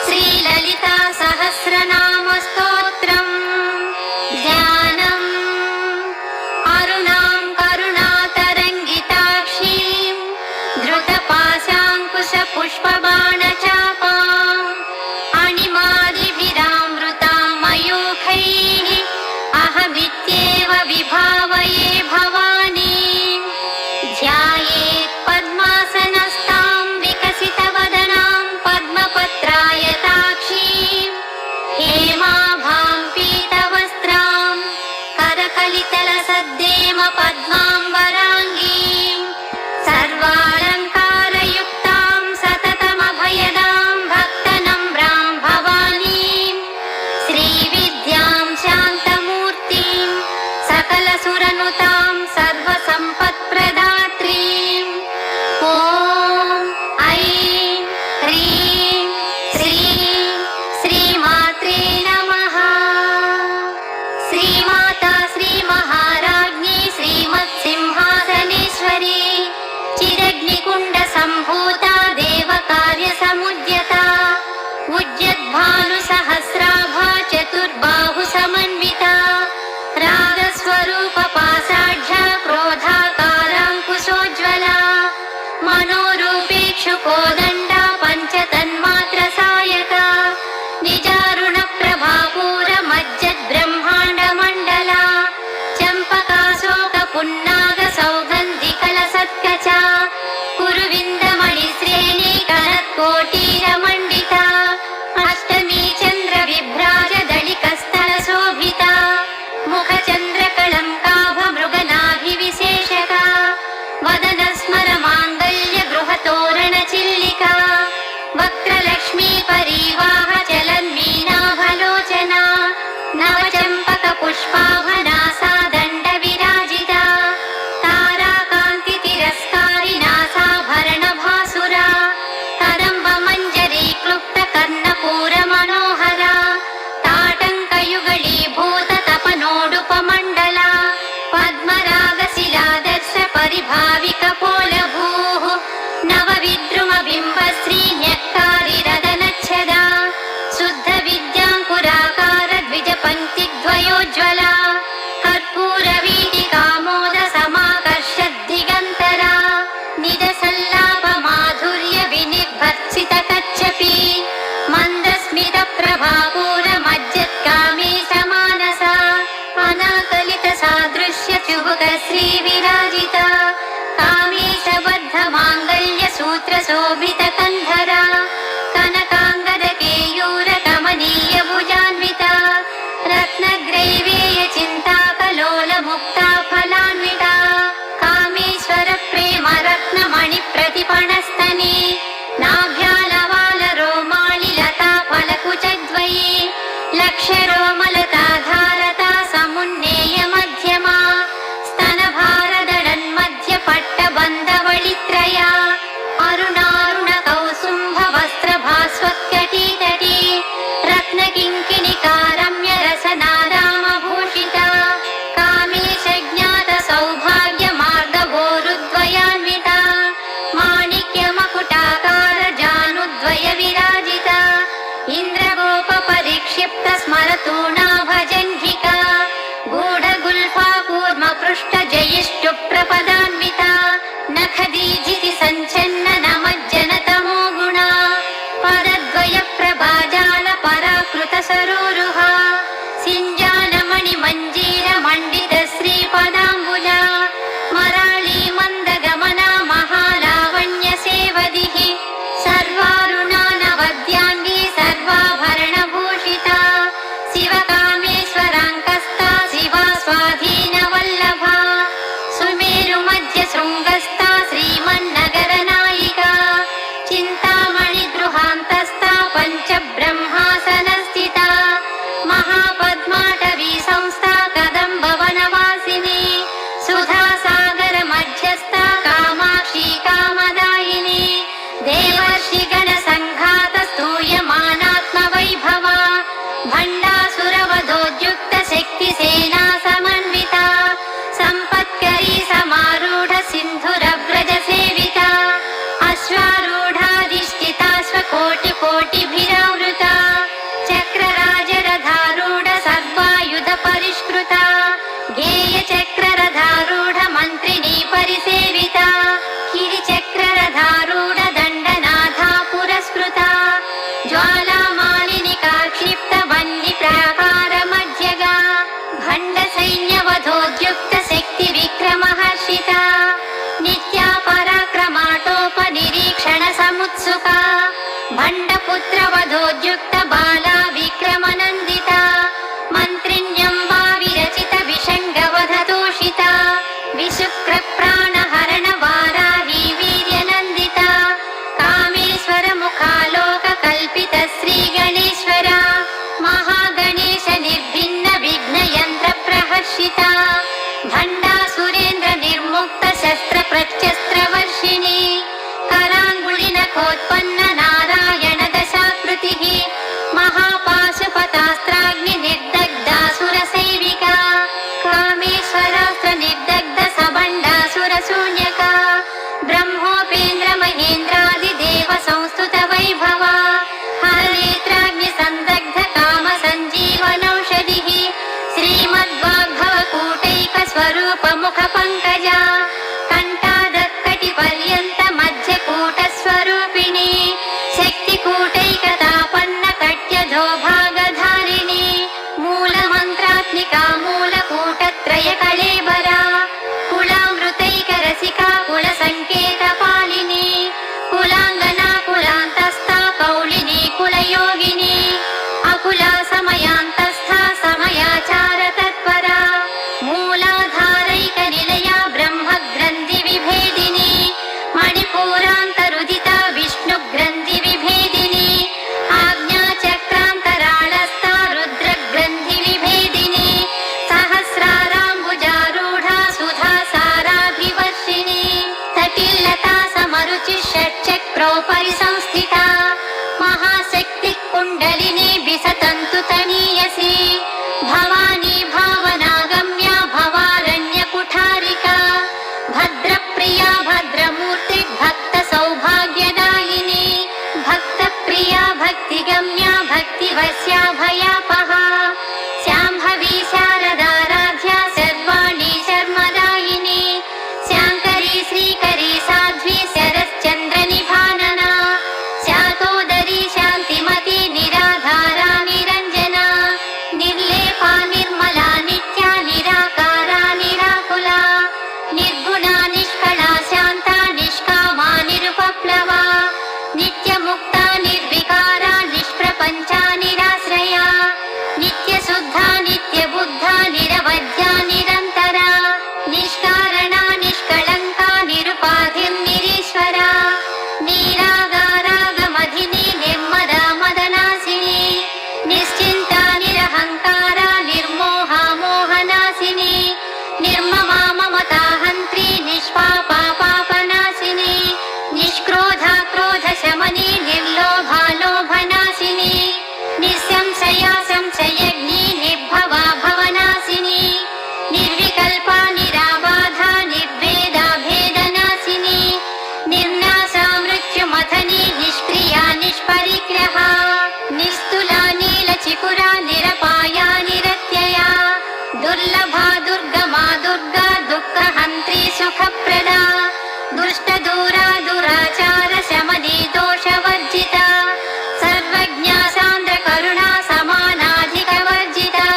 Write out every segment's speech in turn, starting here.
श्रीललिता सहस्रनाम स्तोत्रम् ध्यानम्। अरुणां करुणातरङ्गिताक्षीं धृतपाशाङ्कुशपुष्पबाणचापाम् अणिमादिभिरामृतां मयूखैः अहमित्येव विभावये भवानीं। ध्यायेत् पद्मासनस्तां विकसितवदनां पद्मपत्रायताक्षीं हेमाभां पीतवस्त्रां करकलितलसद्देम पद्माम्बराङ्गीं सर्वालङ्कारयुक्तां सततमभयदां भक्तनम्रां भवानीं। श्रीविद्यां शान्तमूर्तिं सकलसुरनुतां सर्वसम्पत्प्रदात्रीम्। ॐ ऐं ह्रीं श्रीं श्रीमात्रे नमः। श्रीमाता श्रीमहाराज्ञी श्रीमत्सिंहासनेश्वरी चिरग्निकुण्डसम्भूता देवकार्यसमुद्यता उज्जद्भानुसहस्राभा चतुर्बाहुसमन्विता रागस्वरूपपाषाढ्या क्रोधाकाराङ्कुशोज्ज्वला मनोरूपेक्षुकोदण्डा पञ्चतन्मात्रसायका निजारुणप्रभापूरमज्जद्ब्रह्माण्डमण्डला चम्पकाशोकपुन्नागसौगन्धिकलसत्कचा कुरुविन्दमणिश्रेणी कनत्कोटीरमण्डिता अष्टमी चन्द्रविभ्राजदलिकस्थलशोभिता मुखचन्द्रकलङ्काभमृगनाभिविशेषका वदनस्मरमाङ्गल्यगृहतोरणचिल्लिका वक्त्रलक्ष्मीपरीवाह चलन्मीनाभलोचना नवचम्पकपुष्पाभनासा दण्डविराजिता ताराकान्तितिरस्कारिनासाभरणभासुरा कदम्बमञ्जरी क्लुप्तकर्णपूरमनोहरा ताटङ्कयुगलीभूततपनोडुपमण्डला पद्मरागशिलादर्श परिभाविकपोलभूः नवविद्रुमबिम्बश्रीन्यक्कारिरदनच्छदा शुद्धविद्याङ्कुराकार द्विजपङ्क्तिद्वयोज्ज्वला कर्पूरवीटिकामोदसमाकर्षद्दिगन्तरा निजसल्लापमाधुर्यविनिर्भर्सितकच्छपि मन्दस्मितप्रभापूरमज्जत्कामे समानसा अनाकलितसादृश्यचुबुकश्रीविराजिता कामेशबद्धमाङ्गल्यसूत्रशोभितकन्धरा कनकाङ्गदकेयूरकमनीयभुजान्विता रत्नग्रैवेयचिन्ताकलोलमुक्ता फलान्विता कामेश्वरप्रेमरत्नमणिप्रतिपणस्तने नाभ्यालवालरोमाणिलता फलकुचद्वये लक्ष्यरोमलताधारता समुन्नेयमध्यमा स्तनभारदडन्मध्यपट्टबन्धवळित्रया अरुणारुणकौसुम्भवस्त्रभास्वत्कटितटी रत्नकिङ्किणिकारम्यरसनादामभूषिता कामेशज्ञातसौभाग्यमार्गभोरुद्वयान्विता माणिक्यमकुटाकारजानुद्वयविराजिता इन्द्रगोपपरिक्षिप्तस्मरतूणाभजङ्घिका गूढगुल्फा कूर्मपृष्ठजयिष्टुप्रपदान्विता नखदीजिति सञ्छन्न नमज्जनतमो गुणा पदद्वयप्रभाजालपराकृतसरोरुहा सिञ्जानमणिमञ्जीरमण्डितश्रीपदाम्बुजा मराळी मन्दगमना महालावण्यसेवदिः सर्वारुणा नवद्याङ्गी सर्वाभरणभूषिता शिव पुत्रवधोद्युक्त बाला विक्रमनन्दिता मन्त्रिण्यम्बा विरचित विषङ्गवधतोषिता विशुक्रप्राणहरण वाराही वीर्यनन्दिता कामेश्वर मुखालोककल्पित श्रीगणेश्वरा महागणेश निर्भिन्न विघ्नयन्त्र प्रहर्षिता भण्डासुरेन्द्र निर्मुक्त शस्त्र प्रत्यस्त्रवर्षिणी कराङ्गुलिनखोत्पन्न नारायण दशाकृतिः महापाशुपतास्त्राग्नि निर्दग्धासुरसैविका कामेश्वरास्त्र निर्दग्ध सबण्डासुरशून्यका ब्रह्मोपेन्द्र महेन्द्रादिदेव संस्तुत वैभवा हरेत्राग्नि संदग्ध काम सञ्जीवनौषधिः श्रीमद्वाग्भव कूटैक स्वरूप मुख पंकजा कंठादक्कटि पर्यन्त मध्य कूट स्वरूपिणी शक्ति कूटैकतापन्न कट्यधो भागधारिणी मूल मंत्रात्मिका मूल कूटत्रय कलेबरा कुलामृतैक रसिका कुल संकेत पालिनी कुलांगना कुलांतस्था कौलिनी कुलयोगिनी अकुला समयांतस्था समयाचार तत्परा मूलाधारैक निलया ब्रह्म ग्रंथि विभेदिनी मणिपूरान्तरुदिता विष्णु ग्रंथि विभेदिनी आज्ञा चक्रान्तराळस्था रुद्र ग्रंथि विभेदिनी सहस्राराम्बुजारूढा सुधा साराभिवर्षिणी तटिल्लता समरुचि षट्चक्रोपरि संस्थिता महाशक्ति कुण्डलिनी विसतन्तु तनीयसी भवानी भावनागम्या भवारण्य कुठारिका भद्रप्रिया भद्रमूर्ति भक्त सौभाग्यदायिनी भक्तप्रिया भक्तिगम्या भक्तिवश्या भयापहा शाम्भवी शारदाराध्या सर्वाणि शर्मदायिनी शाङ्करी श्रीकरी साध्वी शरश्चन्द्र निभानना शातोदरी शान्तिमती निराधारा निरञ्जना निर्लेपा निर्मला नित्या निराकारा निराकुला निर्गुणा निष्कला शान्ता निष्कामा निरुपप्लवा नित्यमुक्ता निर्विकारा निष्प्रपञ्चा निराश्रया नित्यशुद्धा नित्यबुद्धा निरवध्या निरन्तरा निष्कारणा निष्कलङ्का निरुपाधिर्निरीश्वरा नीरागारागमधिनी निर्मदा मदनासिनी निश्चिन्ता निरहङ्कारा निर्मोहा मोहनासिनी निर्ममा ममताहन्त्री निष्पापा पापनाशिनी निष्क्रोधा क्रोधशमनी निर्लोभा लोभनाशिनी निःसंशया संशयज्ञी निर्भवा भवनाशिनी निर्विकल्पा निराबाधा निर्भेदा भेदनाशिनी निर्नाशा मृत्युमथनी निष्क्रिया निष्परिग्रहा निस्तुला नीलचिकुरा निरपाया निरत्यया दुर्लभा दुर्गमा दुर्गा दुःखहन्त्री सुखप्रदा दुष्टदूरा दुराचार शमनी दोषवर्जिता सर्वज्ञा सान्द्र करुणा समानाधिकवर्जिता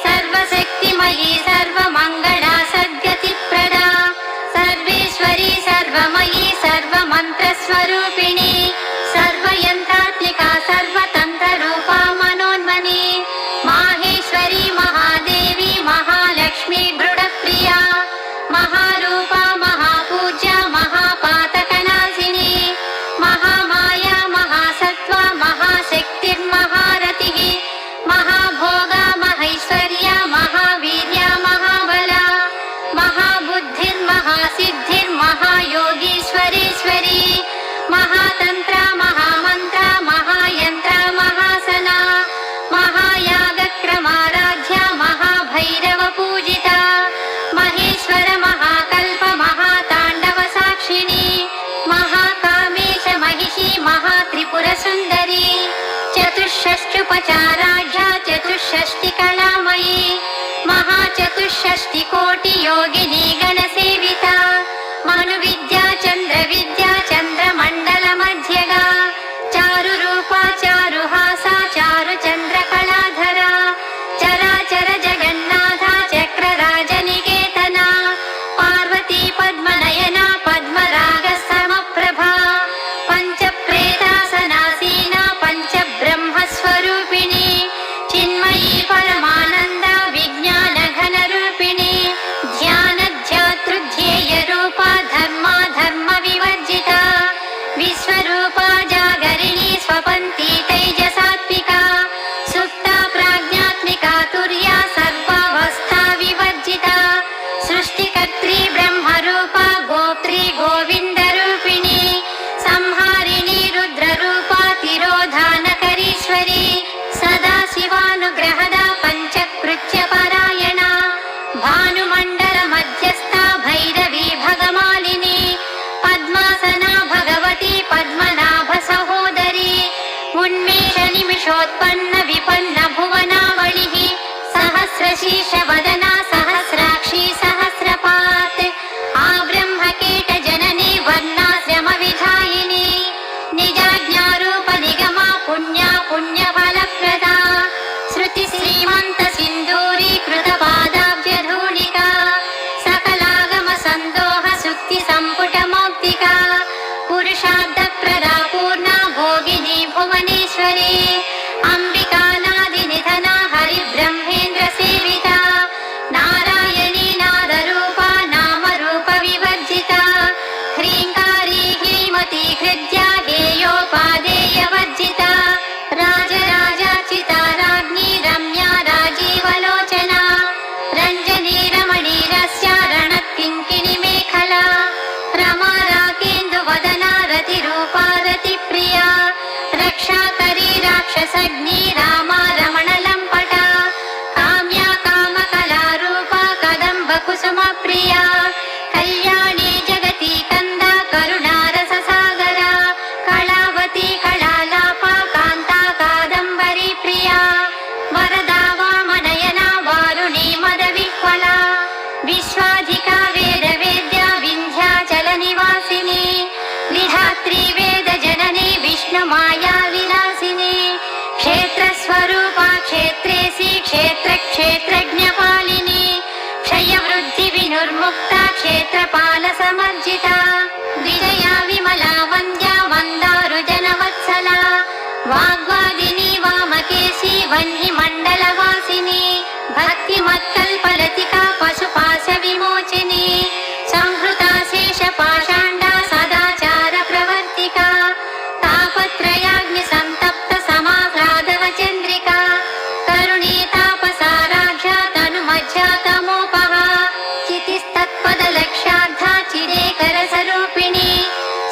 सर्वशक्तिमयी सर्वमङ्गला सद्गतिप्रदा सर्वेश्वरी सर्वमयी सर्वमन्त्रस्वरूपिणी सर्वयन्त्रात्मिका सर्वतन्त्ररूपा मनोन्मनी माहेश्वरी महादेवी महालक्ष्मी मृडप्रिया महारूपा महापूज्या महापातकनाशिनी महामाया महासत्त्वा महाशक्तिर्महारतिः महाभोगा महैश्वर्या महावीर्या महाबला महाबुद्धिर्महासिद्धिर्महायोगीश्वरेश्वरी महातन्त्रा महामन्त्रा महायन्त्रा महासना महायागक्रमाराध्या महाभैरव पूजिता महेश्वर महाकल्प महाताण्डव साक्षिणी महाकामेश महिषी महात्रिपुरसुन्दरी चतुष्षष्ट्युपचाराढ्या चतुष्षष्टिकलामयी महाचतुष्षष्टिकोटियोगिनी गणसेविता मनुविद्या चन्द्रविद्या चन्द्रमण्डलमध्यगा चारुरूपा चारुहासा चारुचन्द्रकलाधरा चराचर जगन्नाथा चक्रराजनिकेतना पार्वती पद्मनयना पद्मरागसमप्रभा पञ्चप्रेतासनासीना क्षेत्रेऽसि क्षेत्रक्षेत्रज्ञपालिनी क्षयवृद्धिविनुर्मुक्ता क्षेत्रपालसमर्जिता विजया विमला वन्द्या मन्दारुजनवत्सला वाग्वादिनी वामकेशी वह्निमण्डलवासिनी भक्तिमत्कल्पलतिका पशुपाशविमोचिनी संहृता शेषपाषाण्डा सदाचारप्रवर्तिका तापत्रयाग्निसन्तप्त समाह्लादवचन्द्रिका करुणी तापसाराध्या तनुमज्जा तमोपहा चितिस्तत्पदलक्ष्यार्धा चिरेकरसरूपिणी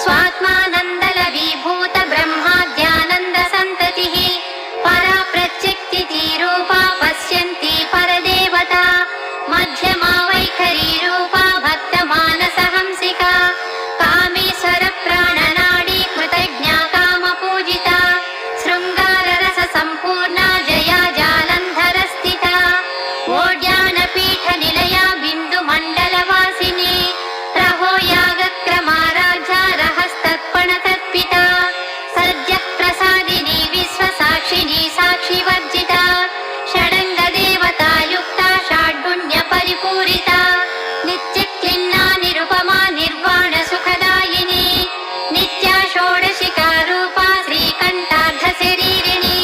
स्वात्मानन्दलवीभूत ब्रह्माद्यानन्दसन्ततिः परा प्रत्यक्तिरूपा पश्यन्ती परदेवता मध्यमा वैखरी रूपा भक्तमानसहंसिका कामेश्वर प्राणनाडी कृतज्ञा कामपूजिता शृङ्गाररस सम्पूर्णा जया जालन्धरस्थिता ओड्यानपीठनिलया बिन्दुमण्डलवासिनी रहो यागक्रमाराध्या रहस्तर्पणतर्पिता सद्यः प्रसादिनी विश्वसाक्षिणी साक्षिवर्जिता षडङ्गदेवतायुक्ता षड्गुण्यपरिपूरिता नित्यक्लिन्ना निरुपमा निर्वाणसुखदायिनी नित्या षोडशिका रूपा श्रीकण्ठार्धशरीरिणी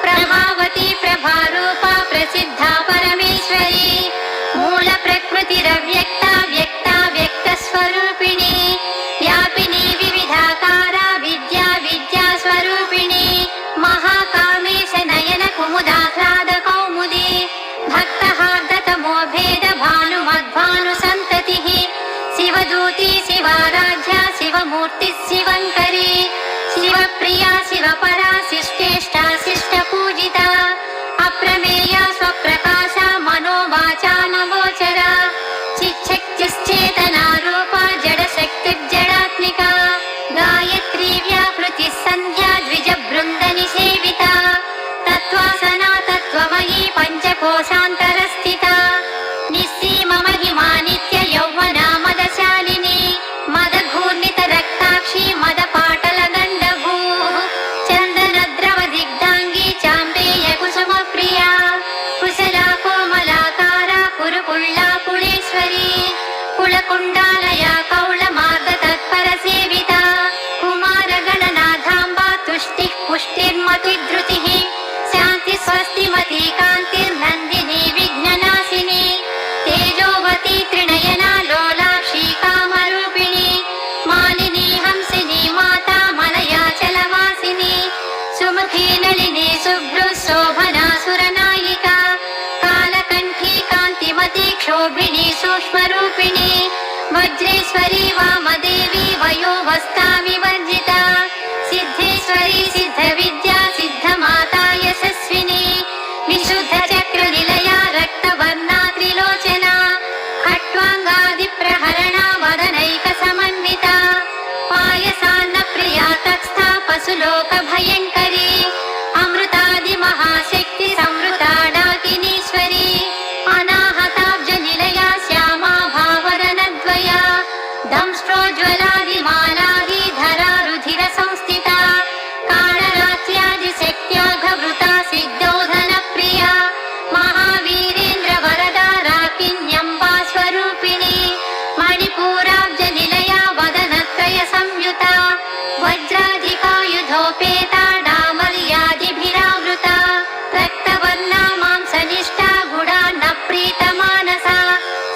प्रभावती प्रभारूपा प्रसिद्धा परमेश्वरी मूलप्रकृतिरव्यक्ता व्यक्ता व्यक्तस्वरूपिणी व्यापिनी विविधाकारा विद्या विद्यास्वरूपिणी महाकामेश नयन कुमुदाह्लाद कौमुदी भक्तहार्दतमो भेद भानुमद्भानुसन्ततिः शिवदूती शिवाराध्या शिवमूर्तिः शिवङ्करी शिवप्रिया शिवपरा शिष्टेष्टा शिष्टपूजिता अप्रमेया स्वप्रकाशा मनोवाचा नवोचरा चिच्छक्तिश्चेतना रूपा जडशक्तिर्जडात्मिका गायत्री व्यापृतिः सन्ध्या द्विजबृन्दनिसेविता तत्त्वासना तत्त्वमयी पञ्चकोशान्तरस्थिता निस्सीममहिमा नित्य यौवना मदशालिनी मदघूर्णितरक्ताक्षी मदपाटलगण्डभूः चन्दनद्रवदिग्धाङ्गी चाम्बेय कुसुमप्रिया कुशला कोमलाकारा कुरुकुळ्ळा कुळेश्वरी कुलकुण्डालया कौलमार्गतत्परसेविता कुमारगणनाथाम्बा तुष्टिः पुष्टिर्मतिधृतिः शान्ति स्वस्तिमती कान्तिर्नन्दिनी विघ्ननाशिनी तेजोवती त्रिनयना लोलाक्षी कामरूपिणी मालिनी हंसिनी माता मलयाचलवासिनी सुमुखी नलिनी शुभ्रुः शोभना सुरनायिका कालकण्ठी कान्तिमती क्षोभिणी सूक्ष्मरूपिणी वज्रेश्वरी वामदेवी वयोवस्था विवर्जिता सिद्धेश्वरी सिद्धविद्या सिद्धमाता यशस्विनी विशुद्धचक्रनिलया रक्तवर्णा त्रिलोचना खट्वाङ्गादिप्रहरणा वदनैकसमन्विता पायसान्नप्रिया तत्स्था पशुलोकभयङ्करी अमृतादिमहाशक्ति संवृता डाकिनीश्वरी अनाहताब्जनिलया श्यामा भावरनद्वया दंष्ट्रोज्ज्वलादिमालादिधरा रुधिरसंस्थिता कालरात्र्यादिशक्त्याघवृता सिद्धौधनप्रिया महावीरेन्द्रवरदा राकिन्यम्बा स्वरूपिणी मणिपूराब्जनिलया वदनत्रयसंयुता वज्राधिकायुधोपेता डामर्यादिभिरावृता रक्तवर्णा मांसनिष्ठा गुडा न प्रीतमानसा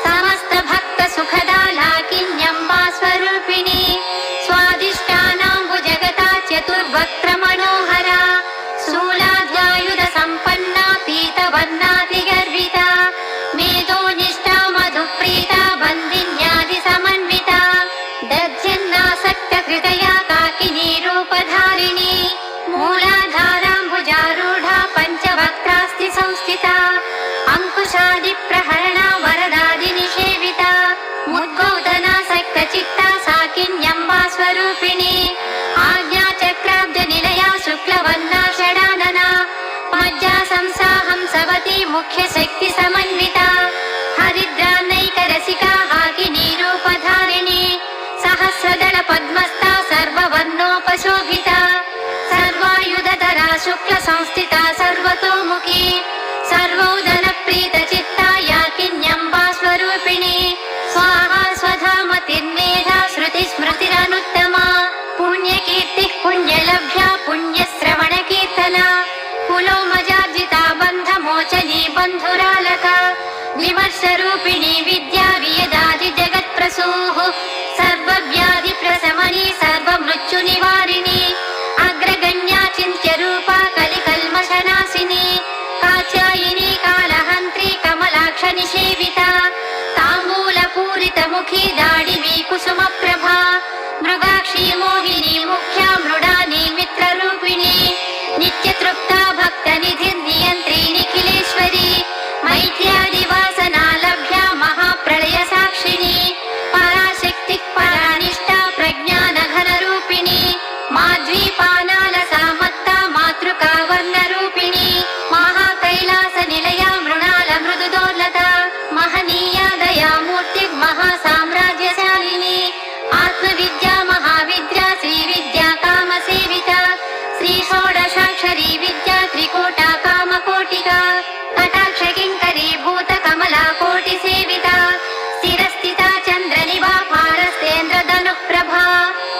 समस्तभक्तसुखदा लाकिन्यम्बा स्वरूपिणी स्वादिष्टानाम्बुजगता चतुर्वक्त्रमनोहरा शूलाध्यायुधसम्पन्ना पीतवर्णातिगर्विता मेधोनिष्ठा मधुप्रीता बन्दिन्यादिसमन्विता दध्यन्नासक्तहृदया काकिनी रूपधारिणी मूलाधाराम्बुजारूढा पञ्चवक्त्रास्ति संस्थिता अङ्कुशादिप्रहरणा वरदादिनिषेविता मुद्गौतनासक्तचित्ता साकिन्यम्बा स्वरूपिणी आज्ञाचक्राब्जनिलया शुक्लवर्णा षडानना मज्जा संसाहंसवती मुख्यशक्तिसमन्विता हरिद्रानैकरसिका हाकिनी रूपधारिणी सहस्रदलपद्मस्था सर्ववर्णोपशोभिता सर्वायुधधरा शुक्लसंस्थिता सर्व सर्वतोमुखी सर्वोदन प्रीत चित्ता या किन्यम्बा स्वरूपिणी स्वाहा स्वधामतिर्मेधा श्रुति स्मृतिरनुत्तमा पुण्यकीर्तिः पुण्यलभ्या पुण्यश्रवण कीर्तना कुलोमजार्जिता बन्धमोचनी बन्धुरालका विमर्शरूपिणी विद्या वियदादि जगत्प्रसूः सर्वव्याधि प्रशमनी सर्वमृत्युनिवारिणी अग्रगण्या चिन्त्यरूपा कलिकल्मषनाशिनी कात्यायिनी कालहन्त्री कमलाक्ष निषेविता ताम्बूलपूरितमुखी दाडिवी कुसुमप्रभा मृगाक्षी मोहिनी मुख्या मृडानी मित्ररूपिणी नित्यतृप्ता भक्तनिधिर्नियन्त्री निखिलेश्वरी मैत्र्यादिवासना लभ्या महाप्रलय साक्षिणी पराशक्तिः परानिष्ठा प्रज्ञानघनरूपिणी माध्वीपानालसामत्ता मातृका वर्णरूपिणी महाकैलासनिलया मृणाल मृदुदोर्लता महनीया दयामूर्तिर्महासाम्राज्यशालिनी आत्मविद्या महाविद्या श्रीविद्या कामसेविता श्रीषोडशाक्षरी विद्या त्रिकोटा कामकोटिका कटाक्ष किङ्करी भूत कमला कोटिसेविता स्थिरस्थिता चन्द्रनिभा पारस्तेन्द्रधनुःप्रभा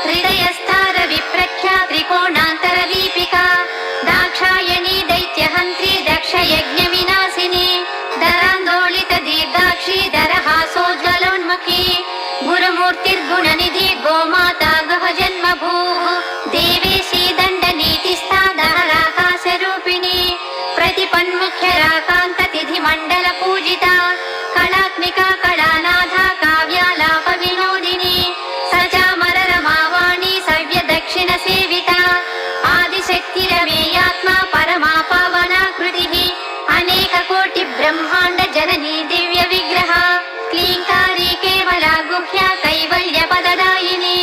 हृदयस्था रविप्रख्या त्रिकोणान्तरदीपिका दाक्षायणी दैत्यहन्त्री दक्षयज्ञविनाशिनी दरान्दोलित दीर्घाक्षी दरहासोज्ज्वलोन्मुखी गुरुमूर्तिर्गुणनिधि गोमाता गहजन्मभूः देवेशी दण्डनीतिस्था दहराकाशरूपिणी प्रतिपन्मुख्यराकान्ततिथिमण्डलपूजिता कलात्मिका कलानाथा काव्यालापविनोदिनी सचामररमावाणी सव्यदक्षिणसेविता आदिशक्तिरमेयात्मा परमा पावनाकृतिः अनेककोटिब्रह्माण्ड जननी दिव्यविग्रहा क्लीङ्कारी केवला गुह्या कैवल्यपददायिनी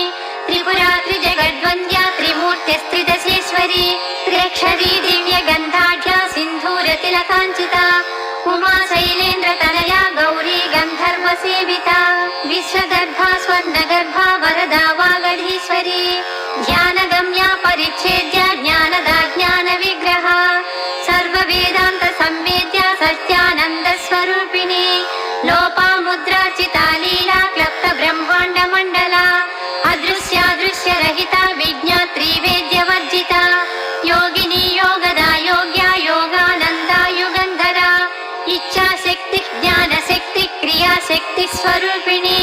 त्रिपुरा त्रिजगद्वन्द्या त्रिमूर्तिस्त्रिदशेश्वरी त्र्यक्षरी दिव्यगन्धाढ्या सिन्धूरतिलकाञ्चिता उमा शैलेन्द्रतनया गौरी गन्धर्वसेविता विश्वगर्भा स्वर्णगर्भा वरदा वागधीश्वरी ध्यानगम्या परिच्छेद्या ज्ञानदा ज्ञानविग्रहा सर्ववेदान्तसंवेद्या सत्यानन्दस्वरूपिणी लोपामुद्रार्चिता लीला क्लप्तब्रह्माण्डमण्डला अदृश्यादृश्यरहिता विज्ञात्री वेद्यवर्जिता योगिनी योगदा योग्या योगानन्दा युगन्धरा इच्छाशक्तिः ज्ञानशक्तिः क्रियाशक्तिः स्वरूपिणी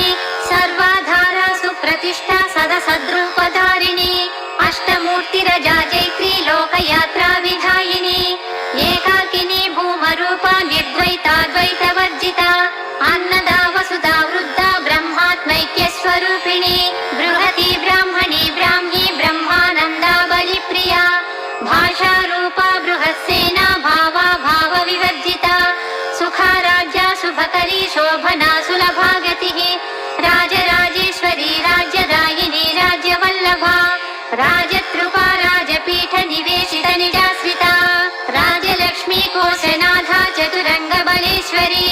सर्वाधारा सुप्रतिष्ठा सदसद्रूपधारिणी अष्टमूर्तिरजा जैत्री लोकयात्रा विधायिनी एकाकिनी भूमरूपा निर्द्वैताद्वैतवर्जिता अन्नदा वसुधा वृद्धा ब्रह्मात्मैक्यस्वरूपिणी बृहती ब्राह्मणी ब्राह्मी ब्रह्मानन्दा बलिप्रिया भाषारूपा बृहत्सेना भावा भावविवर्जिता सुखाराज्या शुभकरी शोभना सुलभागतिः राजराजेश्वरी राज्यदायिनी राज्यवल्लभा राजतृपा राजपीठनिवेशित निजाश्रिता राजलक्ष्मी कोशनाथा चतुरङ्गबलेश्वरी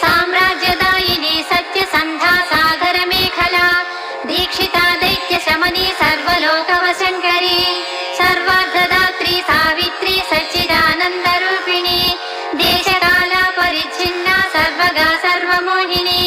साम्राज्यदायिनी सत्यसन्धा सागरमेखला दीक्षिता दैत्यशमनी सर्वलोकवशङ्करी सर्वार्धदात्री सावित्री सच्चिदानन्दरूपिणी देशकाला परिच्छिन्ना सर्वगा सर्वमोहिनी